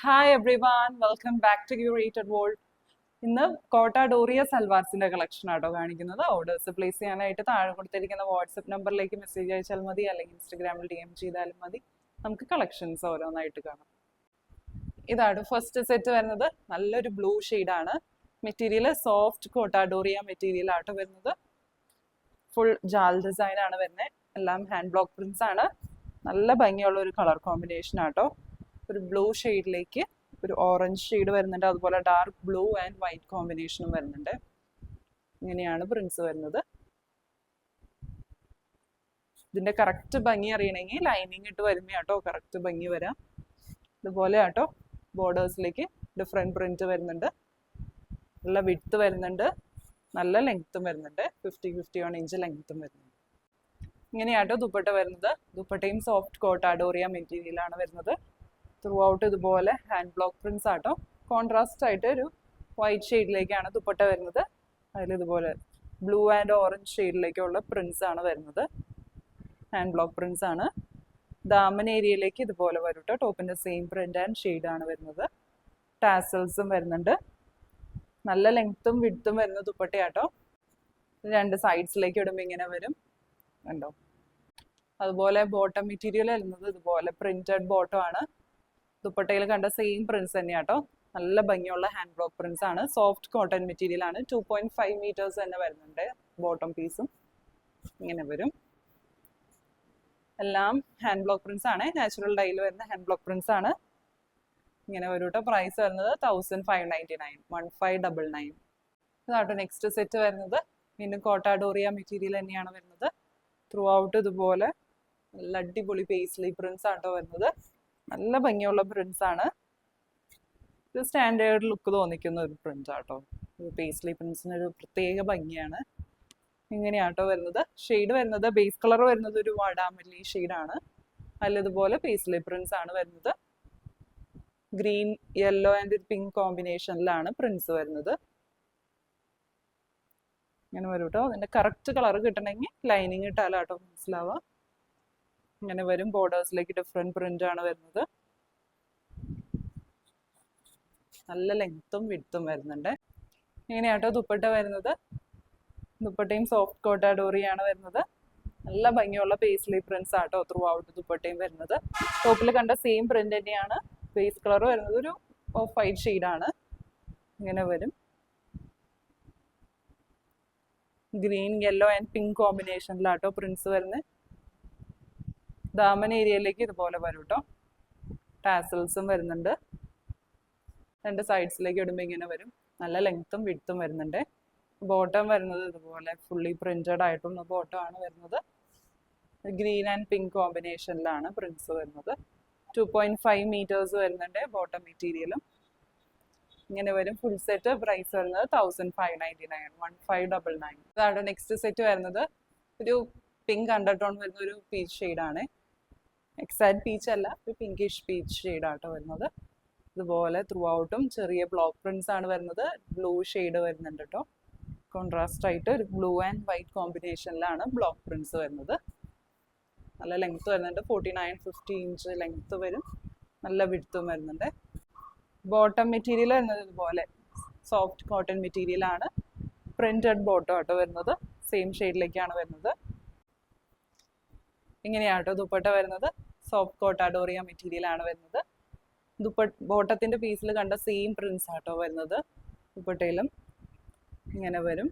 Hi everyone, welcome back to Curated World. ഇന്ന് Kota Doria സൽവാർസിന്റെ collection ആട്ടോ കാണിക്കുന്നത്. Orders place ചെയ്യാനായിട്ട് താഴെ കൊടുത്തിരിക്കുന്ന വാട്സപ്പ് നമ്പറിലേക്ക് മെസ്സേജ് അയച്ചാൽ മതി, അല്ലെങ്കിൽ ഇൻസ്റ്റഗ്രാമിൽ DM ചെയ്താലും മതി. നമുക്ക് കളക്ഷൻസ് ഓരോന്നായിട്ട് കാണാം. ഇതാണ് ഫസ്റ്റ് സെറ്റ് വരുന്നത്. നല്ലൊരു ബ്ലൂ ആണ്. മെറ്റീരിയൽ സോഫ്റ്റ് കോട്ട ഡോറിയ മെറ്റീരിയൽ ആട്ടോ വരുന്നത്. ഫുൾ ജാൽ ഡിസൈൻ ആണ് വരുന്നത്. എല്ലാം ഹാൻഡ് ബ്ലോക്ക് പ്രിന്റ്സ് ആണ്. നല്ല ഭംഗിയുള്ള ഒരു കളർ കോമ്പിനേഷൻ ആട്ടോ. ഒരു ബ്ലൂ ഷെയ്ഡിലേക്ക് ഒരു ഓറഞ്ച് ഷെയ്ഡ് വരുന്നുണ്ട്, അതുപോലെ ഡാർക്ക് ബ്ലൂ ആൻഡ് വൈറ്റ് കോമ്പിനേഷനും വരുന്നുണ്ട്. ഇങ്ങനെയാണ് പ്രിന്റ്സ് വരുന്നത്. ഇതിന്റെ കറക്റ്റ് ഭംഗി അറിയണമെങ്കിൽ ലൈനിങ് ഇട്ട് വരുമ്പോ ആട്ടോ കറക്റ്റ് ഭംഗി വരാം. ഇതുപോലെ ആട്ടോ ബോർഡേഴ്സിലേക്ക് ഡിഫറെന്റ് പ്രിന്റ് വരുന്നുണ്ട്. നല്ല വിഡ്ത്ത് വരുന്നുണ്ട്, നല്ല ലെങ്ത്തും വരുന്നുണ്ട്. 50-51 ഇഞ്ച് ലെങ്ത്തും വരുന്നുണ്ട്. ഇങ്ങനെയാട്ടോ ദുപ്പട്ട വരുന്നത്. ദുപ്പട്ടയും സോഫ്റ്റ് കോട്ട ഡോറിയ മെറ്റീരിയൽ ആണ് വരുന്നത്. ത്രൂ ഔട്ട് ഇതുപോലെ ഹാൻഡ് ബ്ലോക്ക് പ്രിന്റ്സ് ആട്ടോ. കോൺട്രാസ്റ്റ് ആയിട്ട് ഒരു വൈറ്റ് ഷെയ്ഡിലേക്കാണ് ദുപ്പട്ട വരുന്നത്. അതിൽ ഇതുപോലെ ബ്ലൂ ആൻഡ് ഓറഞ്ച് ഷെയ്ഡിലേക്കുള്ള പ്രിന്റ്സ് ആണ് വരുന്നത്. ഹാൻഡ് ബ്ലോക്ക് പ്രിന്റ്സ് ആണ്. ദാമൻ ഏരിയയിലേക്ക് ഇതുപോലെ വരും കേട്ടോ. ടോപ്പിന്റെ സെയിം പ്രിന്റ് ആൻഡ് ഷെയ്ഡ് ആണ് വരുന്നത്. ടാസൽസും വരുന്നുണ്ട്. നല്ല ലെങ്ത്തും വിഡ്ത്തും വരുന്ന ദുപ്പട്ടയാട്ടോ. രണ്ട് സൈഡ്സിലേക്ക് ഇടുമ്പോൾ ഇങ്ങനെ വരും കണ്ടോ. അതുപോലെ ബോട്ടം മെറ്റീരിയൽ വരുന്നത് ഇതുപോലെ പ്രിന്റഡ് ബോട്ടം ആണ്. ദുപ്പട്ടയിൽ കണ്ട സെയിം പ്രിന്റ്സ് തന്നെയാട്ടോ. നല്ല ഭംഗിയുള്ള ഹാൻഡ് ബ്ലോക്ക് പ്രിന്റ്സ് ആണ്. സോഫ്റ്റ് കോട്ടൺ മെറ്റീരിയൽ ആണ്. 2.5 മീറ്റേഴ്സ് തന്നെ വരുന്നുണ്ട് ബോട്ടം പീസും. ഇങ്ങനെ വരും. എല്ലാം ഹാൻഡ് ബ്ലോക്ക് പ്രിന്റ്സ് ആണ്. നാച്ചുറൽ ഡൈയിൽ വരുന്ന ഹാൻഡ് ബ്ലോക്ക് പ്രിന്റ്സ് ആണ്. ഇങ്ങനെ വരും കേട്ടോ. പ്രൈസ് വരുന്നത് 1599, 1599. ഇതാട്ടോ നെക്സ്റ്റ് സെറ്റ് വരുന്നത്. വീണ്ടും കോട്ട ഡോറിയ മെറ്റീരിയൽ തന്നെയാണ് വരുന്നത്. ത്രൂ ഔട്ട് ഇതുപോലെ നല്ല അടിപൊളി പേസ്ലി പ്രിന്റ്സ് ആട്ടോ വരുന്നത്. നല്ല ഭംഗിയുള്ള പ്രിന്റ്സ് ആണ്. ഒരു സ്റ്റാൻഡേർഡ് ലുക്ക് തോന്നിക്കുന്ന ഒരു പ്രിന്റ് ആട്ടോ. പേസ്ലി പ്രിന്റ്സിന് ഒരു പ്രത്യേക ഭംഗിയാണ്. ഇങ്ങനെയാട്ടോ വരുന്നത്. ഷെയ്ഡ് വരുന്നത് ബേസ് കളർ വരുന്നത് ഒരു വാടാമല്ലി ഷെയ്ഡാണ്. അതിലിതുപോലെ പേസ്ലി പ്രിന്റ്സ് ആണ് വരുന്നത്. ഗ്രീൻ, യെല്ലോ ആൻഡ് പിങ്ക് കോമ്പിനേഷനിലാണ് പ്രിന്റ്സ് വരുന്നത്. ഇങ്ങനെ വരും കേട്ടോ. അതിന്റെ കറക്റ്റ് കളർ കിട്ടണമെങ്കിൽ ലൈനിങ് ഇട്ടാലാട്ടോ മനസ്സിലാവുക. ഇങ്ങനെ വരും. ബോർഡേഴ്സിലേക്ക് ഡിഫറെന്റ് പ്രിന്റ് ആണ് വരുന്നത്. നല്ല ലെങ്ത്തും വിഡ്ത്തും വരുന്നുണ്ട്. ഇങ്ങനെയാട്ടോ ദുപ്പട്ട വരുന്നത്. ദുപ്പട്ടയും സോഫ്റ്റ് കോട്ട ഡോറിയാണ് വരുന്നത്. നല്ല ഭംഗിയുള്ള പേസ്ലി പ്രിന്റ്സ് ആട്ടോ ത്രൂ ഔട്ട് ദുപ്പട്ടയും വരുന്നത്. ടോപ്പിൽ കണ്ട സെയിം പ്രിന്റ് തന്നെയാണ്. ബേസ് കളർ വരുന്നത് ഒരു ഓഫ് വൈറ്റ് ഷെയ്ഡാണ്. ഇങ്ങനെ വരും. ഗ്രീൻ, യെല്ലോ ആൻഡ് പിങ്ക് കോമ്പിനേഷനിലാട്ടോ പ്രിന്റ്സ് വരുന്നത്. ദാമൻ ഏരിയയിലേക്ക് ഇതുപോലെ വരും കേട്ടോ. ടാസൽസും വരുന്നുണ്ട്. രണ്ട് സൈഡ്സിലേക്ക് ഇടുമ്പോൾ ഇങ്ങനെ വരും. നല്ല ലെങ്ത്തും വിഡ്ത്തും വരുന്നുണ്ട്. ബോട്ടം വരുന്നത് ഇതുപോലെ ഫുള്ളി പ്രിന്റഡ് ആയിട്ടുള്ള ബോട്ടം ആണ് വരുന്നത്. ഗ്രീൻ ആൻഡ് പിങ്ക് കോമ്പിനേഷനിലാണ് പ്രിന്റ്സ് വരുന്നത്. 2.5 മീറ്റേഴ്സ് വരുന്നുണ്ട് ബോട്ടം മെറ്റീരിയലും. ഇങ്ങനെ വരും. ഫുൾ സെറ്റ് പ്രൈസ് വരുന്നത് 1599, 1599. ഇതാണ് നെക്സ്റ്റ് സെറ്റ് വരുന്നത്. ഒരു പിങ്ക് അണ്ടർടോൺ വരുന്ന ഒരു പീച്ച് ഷെയ്ഡാണ്. എക്സാക്ട് പീച്ച് അല്ല, ഒരു പിങ്കിഷ് പീച്ച് ഷെയ്ഡാട്ടോ വരുന്നത്. ഇതുപോലെ ത്രൂ ഔട്ടും ചെറിയ ബ്ലോക്ക് പ്രിന്റ്സ് ആണ് വരുന്നത്. ബ്ലൂ ഷെയ്ഡ് വരുന്നുണ്ട് കേട്ടോ. കോൺട്രാസ്റ്റ് ആയിട്ട് ഒരു ബ്ലൂ ആൻഡ് വൈറ്റ് കോമ്പിനേഷനിലാണ് ബ്ലോക്ക് പ്രിന്റ്സ് വരുന്നത്. നല്ല ലെങ്ത് വരുന്നുണ്ട്. 49-50 ഇഞ്ച് ലെങ്ത് വരും. നല്ല വിഡ്ത്തും വരുന്നുണ്ട്. ബോട്ടം മെറ്റീരിയൽ വരുന്നത് ഇതുപോലെ സോഫ്റ്റ് കോട്ടൺ മെറ്റീരിയൽ ആണ്. പ്രിന്റഡ് ബോട്ടം ആട്ടോ വരുന്നത്. സെയിം ഷെയ്ഡിലേക്കാണ് വരുന്നത്. ഇങ്ങനെയാട്ടോ ദുപ്പട്ട വരുന്നത്. സോഫ്റ്റ് കോട്ട ഡോറിയ മെറ്റീരിയൽ ആണ് വരുന്നത്. ബോട്ടത്തിന്റെ പീസിൽ കണ്ട സെയിം പ്രിന്റ്സ് ആട്ടോ വരുന്നത്. ദുപ്പട്ടയിലും ഇങ്ങനെ വരും.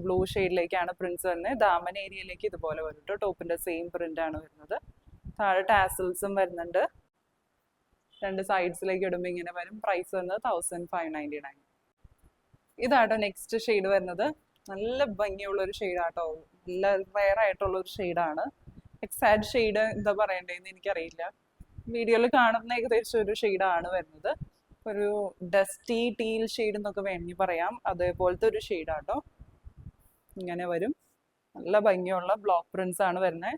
ബ്ലൂ ഷെയ്ഡിലേക്കാണ് പ്രിന്റ്സ് വരുന്നത്. ദാമൻ ഏരിയയിലേക്ക് ഇതുപോലെ വരും കേട്ടോ. ടോപ്പിന്റെ സെയിം പ്രിന്റ് ആണ് വരുന്നത്. താഴെ ടാസൽസും വരുന്നുണ്ട്. രണ്ട് സൈഡ്സിലേക്ക് ഇടുമ്പോൾ ഇങ്ങനെ വരും. പ്രൈസ് വരുന്നത് 1599. ഇതാട്ടോ നെക്സ്റ്റ് ഷെയ്ഡ് വരുന്നത്. നല്ല ഭംഗിയുള്ള ഒരു ഷെയ്ഡാട്ടോ. നല്ല റെയർ ആയിട്ടുള്ള ഒരു ഷെയ്ഡാണ്. എക്സാക്ട് ഷെയ്ഡ് എന്താ പറയണ്ടേന്ന് എനിക്കറിയില്ല. വീഡിയോയിൽ കാണുന്ന ഏകദേശം ഒരു ഷെയ്ഡാണ് വരുന്നത്. ഒരു ഡസ്റ്റി ടീൽ ഷെയ്ഡ് എന്നൊക്കെ വേണമെങ്കിൽ പറയാം. അതേപോലത്തെ ഒരു ഷെയ്ഡാട്ടോ. ഇങ്ങനെ വരും. നല്ല ഭംഗിയുള്ള ബ്ലോക്ക് പ്രിന്റ്സ് ആണ് വരുന്നത്.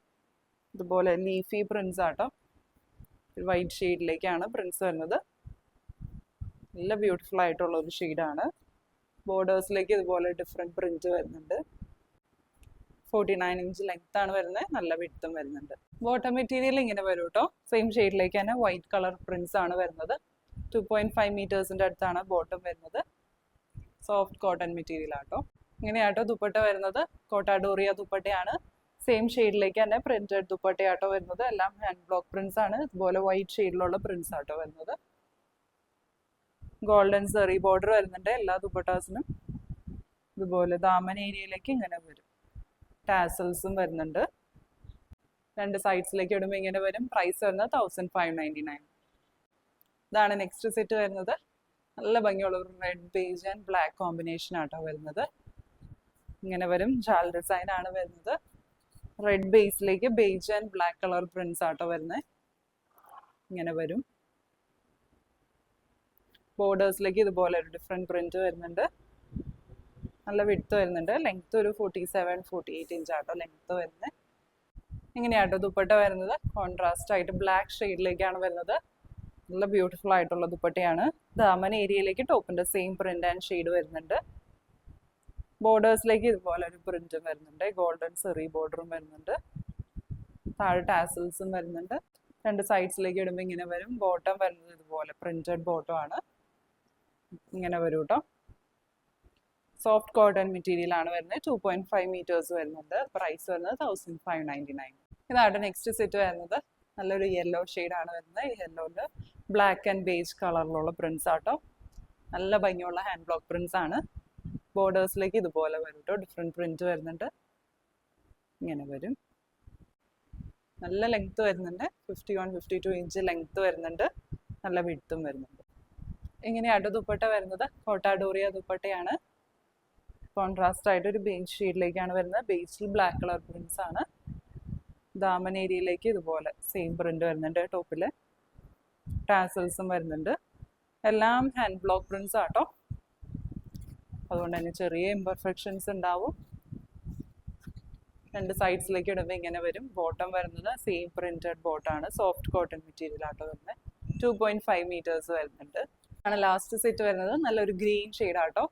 ഇതുപോലെ ലീഫി പ്രിന്റ്സ് ആട്ടോ. വൈറ്റ് ഷെയ്ഡിലേക്കാണ് പ്രിന്റ്സ് വരുന്നത്. നല്ല ബ്യൂട്ടിഫുൾ ആയിട്ടുള്ള ഒരു ഷെയ്ഡാണ്. ബോർഡേഴ്സിലേക്ക് ഇതുപോലെ ഡിഫറെന്റ് പ്രിന്റ് വരുന്നുണ്ട്. 49 ഇഞ്ച് ലെങ്ത് ആണ് വരുന്നത്, നല്ല വിഡ്ത്തും വരുന്നുണ്ട്. ബോട്ടം മെറ്റീരിയൽ ഇങ്ങനെ വരും കേട്ടോ. സെയിം ഷെയ്ഡിലേക്ക് തന്നെ വൈറ്റ് കളർ പ്രിന്റ്സ് ആണ് വരുന്നത്. 2.5 മീറ്റേഴ്സിന്റെ അടുത്താണ് ബോട്ടം വരുന്നത്. സോഫ്റ്റ് കോട്ടൺ മെറ്റീരിയൽ ആട്ടോ. ഇങ്ങനെയാട്ടോ ദുപ്പട്ട വരുന്നത്. കോട്ടാഡോറിയ ദുപ്പട്ടയാണ്. സെയിം ഷെയ്ഡിലേക്ക് തന്നെ പ്രിന്റഡ് ദുപ്പട്ടയാട്ടോ വരുന്നത്. എല്ലാം ഹാൻഡ് ബ്ലോക്ക് പ്രിന്റ്സ് ആണ്. ഇതുപോലെ വൈറ്റ് ഷെയ്ഡിലുള്ള പ്രിന്റ്സ് ആട്ടോ വരുന്നത്. ഗോൾഡൻ സെറി ബോർഡർ വരുന്നുണ്ട് എല്ലാ ദുപ്പട്ടാസിനും. ഇതുപോലെ ദാമൻ ഏരിയയിലേക്ക് ഇങ്ങനെ വരും. ടാസൽസും വരുന്നുണ്ട്. രണ്ട് സൈഡ്സിലേക്ക് ഇടുമ്പോൾ ഇങ്ങനെ വരും. പ്രൈസ് വരുന്നത് 1599. ഇതാണ് നെക്സ്റ്റ് സെറ്റ് വരുന്നത്. നല്ല ഭംഗിയുള്ള ഒരു red beige and black combination ആട്ടോ വരുന്നത്. ഇങ്ങനെ വരും. ജാൽ ഡിസൈൻ ആണ് വരുന്നത്. റെഡ് ബേസിലേക്ക് beige and black colour prints ആട്ടോ വരുന്നത്. ഇങ്ങനെ വരും. ബോർഡേഴ്സിലേക്ക് ഇതുപോലെ ഒരു ഡിഫറെന്റ് പ്രിന്റ് വരുന്നുണ്ട്. നല്ല വിഡ്ത്ത് വരുന്നുണ്ട്. ലെങ്ത് ഒരു 47-48 ഇഞ്ച് ആട്ടോ ലെങ്ത് വരുന്നത്. ഇങ്ങനെയാട്ടോ ദുപ്പട്ട വരുന്നത്. കോൺട്രാസ്റ്റ് ആയിട്ട് ബ്ലാക്ക് ഷെയ്ഡിലേക്കാണ് വരുന്നത്. നല്ല ബ്യൂട്ടിഫുൾ ആയിട്ടുള്ള ദുപ്പട്ടയാണ്. ദാമൻ ഏരിയയിലേക്ക് ടോപ്പിന്റെ സെയിം പ്രിന്റ് ആൻഡ് ഷെയ്ഡ് വരുന്നുണ്ട്. ബോർഡേഴ്സിലേക്ക് ഇതുപോലെ ഒരു പ്രിന്റും വരുന്നുണ്ട്. ഗോൾഡൻ സെറി ബോർഡറും വരുന്നുണ്ട്. താഴെ ടാസൽസും വരുന്നുണ്ട്. രണ്ട് സൈഡ്സിലേക്ക് ഇടുമ്പോൾ ഇങ്ങനെ വരും. ബോട്ടം വരുന്നത് ഇതുപോലെ പ്രിന്റഡ് ബോട്ടം ആണ്. ഇങ്ങനെ വരും കേട്ടോ. സോഫ്റ്റ് കോട്ടൺ മെറ്റീരിയൽ ആണ് വരുന്നത്. 2.5 മീറ്റേഴ്സ് വരുന്നുണ്ട്. പ്രൈസ് വരുന്നത് 1599. ഇതാണ് നെക്സ്റ്റ് സെറ്റ് വരുന്നത്. നല്ലൊരു യെല്ലോ ആണ് വരുന്നത്. ഈ യെല്ലോയില് ബ്ലാക്ക് ആൻഡ് ബേജ് കളറിലുള്ള പ്രിന്റ്സ് ആട്ടോ. നല്ല ഭംഗിയുള്ള ഹാൻഡ് ബ്ലോക്ക് പ്രിന്റ്സ് ആണ്. ബോർഡേഴ്സിലേക്ക് ഇതുപോലെ വരും കേട്ടോ. ഡിഫറെന്റ് പ്രിന്റ് വരുന്നുണ്ട്. ഇങ്ങനെ വരും. നല്ല ലെങ്ത് വരുന്നുണ്ട്. 51-52 ഇഞ്ച് ലെങ്ത് വരുന്നുണ്ട്. നല്ല വിഡ്ത്തും വരുന്നുണ്ട്. ഇങ്ങനെയാട്ടോ ദുപ്പട്ട വരുന്നത്. കോട്ടാഡോറിയ ദുപ്പട്ടയാണ്. കോൺട്രാസ്റ്റ് ആയിട്ട് ഒരു ബേജ് ഷെയ്ഡിലേക്കാണ് വരുന്നത്. ബേസിൽ ബ്ലാക്ക് കളർ പ്രിന്റ്സ് ആണ്. ദാമൻ ഏരിയയിലേക്ക് ഇതുപോലെ സെയിം പ്രിന്റ് വരുന്നുണ്ട്. ടോപ്പില് ടാസൽസും വരുന്നുണ്ട്. എല്ലാം ഹാൻഡ് ബ്ലോക്ക് പ്രിന്റ്സ് ആട്ടോ. അതുകൊണ്ട് തന്നെ ചെറിയ ഇംപെർഫെക്ഷൻസ് ഉണ്ടാവും. രണ്ട് സൈഡ്സിലേക്ക് ഇടുമ്പോൾ ഇങ്ങനെ വരും. ബോട്ടം വരുന്നത് സെയിം പ്രിന്റഡ് ബോട്ടാണ്. സോഫ്റ്റ് കോട്ടൺ മെറ്റീരിയൽ ആട്ടോ വരുന്നത്. 2.5 മീറ്റേഴ്സ് വരുന്നുണ്ട്. ആണ് ലാസ്റ്റ് സെറ്റ് വരുന്നത്. നല്ലൊരു ഗ്രീൻ ഷെയ്ഡാട്ടോ.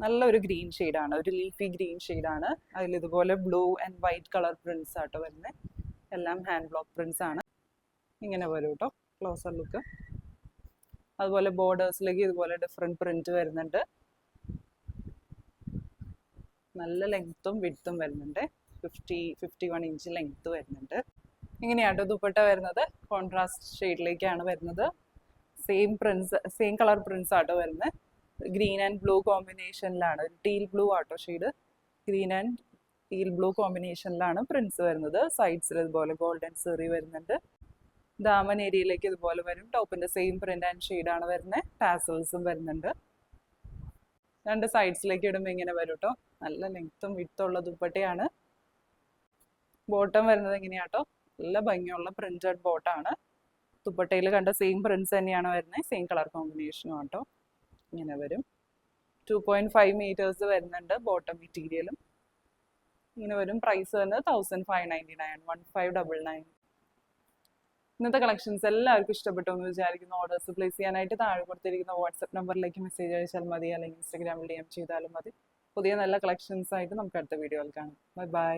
നല്ലൊരു ഗ്രീൻ ഷെയ്ഡാണ്. ഒരു ലീഫി ഗ്രീൻ ഷെയ്ഡാണ്. അതിൽ ഇതുപോലെ blue and white colour prints ആട്ടോ വരുന്നത്. എല്ലാം ഹാൻഡ് ബ്ലോക്ക് പ്രിന്റ്സ് ആണ്. ഇങ്ങനെ വരും കേട്ടോ ക്ലോസർ ലുക്ക്. അതുപോലെ ബോർഡേഴ്സിലേക്ക് ഇതുപോലെ ഡിഫറെന്റ് പ്രിന്റ് വരുന്നുണ്ട്. നല്ല ലെങ്ത്തും വിഡ്ത്തും വരുന്നുണ്ട്. 50-51 ഇഞ്ച് ലെങ്ത് വരുന്നുണ്ട്. ഇങ്ങനെയാട്ടോ ദുപ്പട്ട വരുന്നത്. കോൺട്രാസ്റ്റ് ഷെയ്ഡിലേക്കാണ് വരുന്നത്. സെയിം കളർ പ്രിന്റ്സ് ആട്ടോ വരുന്നത്. ഗ്രീൻ ആൻഡ് ബ്ലൂ കോമ്പിനേഷനിലാണ്. ടീൽ ബ്ലൂ ആട്ടോ shade. Green and teal blue കോമ്പിനേഷനിലാണ് പ്രിന്റ്സ് വരുന്നത്. സൈഡ്സിൽ ഇതുപോലെ ഗോൾഡൻ സെറി വരുന്നുണ്ട്. ദാമൻ ഏരിയയിലേക്ക് ഇതുപോലെ വരും. ടോപ്പിന്റെ സെയിം പ്രിന്റ് ആൻഡ് ഷെയ്ഡാണ് വരുന്നത്. ടാസൽസും വരുന്നുണ്ട്. രണ്ട് സൈഡ്സിലേക്ക് ഇടുമ്പോൾ ഇങ്ങനെ വരും കേട്ടോ. നല്ല ലെങ്ത്തും വിഡ്ത്തുള്ള ദുപ്പട്ടയാണ്. ബോട്ടം വരുന്നത് എങ്ങനെയാട്ടോ. നല്ല ഭംഗിയുള്ള പ്രിന്റഡ് ബോട്ടാണ്. ദുപ്പട്ടയിൽ കണ്ട സെയിം പ്രിന്റ്സ് തന്നെയാണ് വരുന്നത്. സെയിം കളർ കോമ്പിനേഷനും ആട്ടോ. ഇങ്ങനെ വരും. 2.5 മീറ്റേഴ്സ് വരുന്നുണ്ട് ബോട്ടം മെറ്റീരിയലും. ഇങ്ങനെ വരും. പ്രൈസ് വരുന്നത് 1599. 1599. ഇന്നത്തെ കളക്ഷൻസ് എല്ലാവർക്കും ഇഷ്ടപ്പെട്ടു എന്ന് വിചാരിക്കുന്നു. ഓർഡേഴ്സ് പ്ലേസ് ചെയ്യാനായിട്ട് താഴെ കൊടുത്തിരിക്കുന്ന വാട്സ്ആപ്പ് നമ്പറിലേക്ക് മെസ്സേജ് അയച്ചാൽ മതി. അല്ലെങ്കിൽ ഇൻസ്റ്റാഗ്രാമിൽ DM ചെയ്താലും മതി. പുതിയ നല്ല കളക്ഷൻസ് ആയിട്ട് നമുക്ക് അടുത്ത വീഡിയോയിൽ കാണാം. ബൈ.